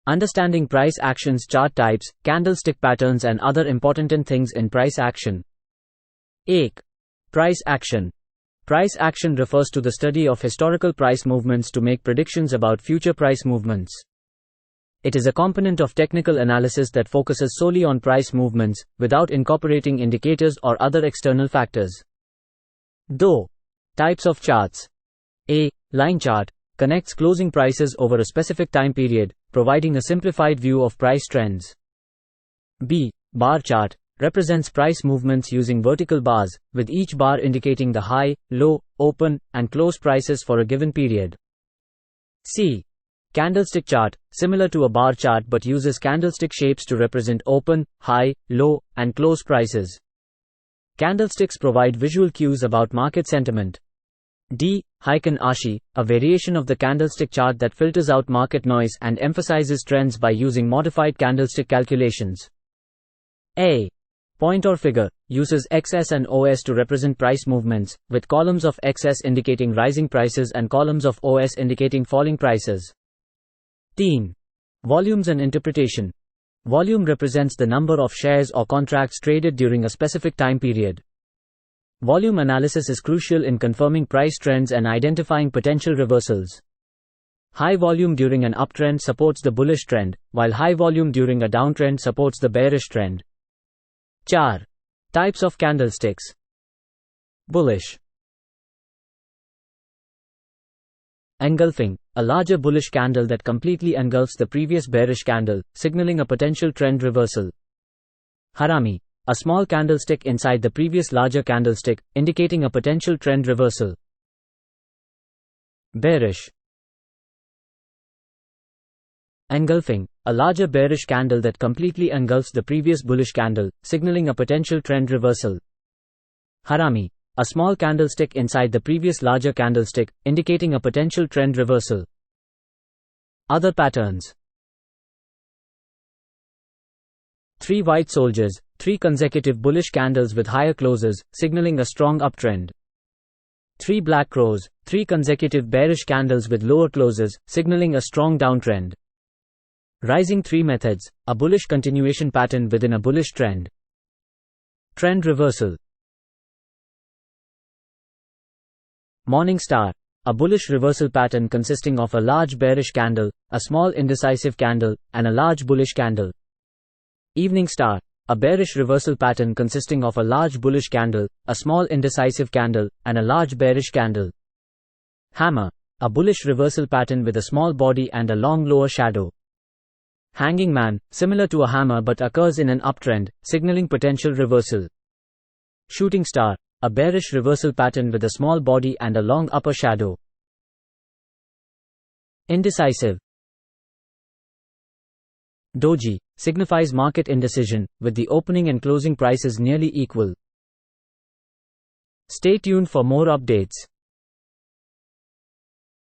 Understanding price actions, chart types, candlestick patterns and other important things in price action. 8. Price action. Price action refers to the study of historical price movements to make predictions about future price movements. It is a component of technical analysis that focuses solely on price movements, without incorporating indicators or other external factors. Though. Types of charts. A. Line chart connects closing prices over a specific time period, providing a simplified view of price trends. B. Bar chart represents price movements using vertical bars, with each bar indicating the high, low, open, and close prices for a given period. C. Candlestick chart, similar to a bar chart but uses candlestick shapes to represent open, high, low, and close prices. Candlesticks provide visual cues about market sentiment. D. Heiken Ashi, a variation of the candlestick chart that filters out market noise and emphasizes trends by using modified candlestick calculations. A. Point or figure uses XS and OS to represent price movements, with columns of XS indicating rising prices and columns of OS indicating falling prices. Theme. Volumes and interpretation. Volume represents the number of shares or contracts traded during a specific time period. Volume analysis is crucial in confirming price trends and identifying potential reversals. High volume during an uptrend supports the bullish trend, while high volume during a downtrend supports the bearish trend. Char. Types of candlesticks. Bullish. Engulfing, a larger bullish candle that completely engulfs the previous bearish candle, signaling a potential trend reversal. Harami, a small candlestick inside the previous larger candlestick, indicating a potential trend reversal. Bearish. Engulfing, a larger bearish candle that completely engulfs the previous bullish candle, signaling a potential trend reversal. Harami, a small candlestick inside the previous larger candlestick, indicating a potential trend reversal. Other patterns. 3 white soldiers, 3 consecutive bullish candles with higher closes, signaling a strong uptrend. 3 black crows, 3 consecutive bearish candles with lower closes, signaling a strong downtrend. Rising 3 methods, a bullish continuation pattern within a bullish trend. Trend reversal. Morning star, a bullish reversal pattern consisting of a large bearish candle, a small indecisive candle, and a large bullish candle. Evening star, a bearish reversal pattern consisting of a large bullish candle, a small indecisive candle, and a large bearish candle. Hammer, a bullish reversal pattern with a small body and a long lower shadow. Hanging man, similar to a hammer but occurs in an uptrend, signaling potential reversal. Shooting star, a bearish reversal pattern with a small body and a long upper shadow. Indecisive. Doji signifies market indecision, with the opening and closing prices nearly equal. Stay tuned for more updates.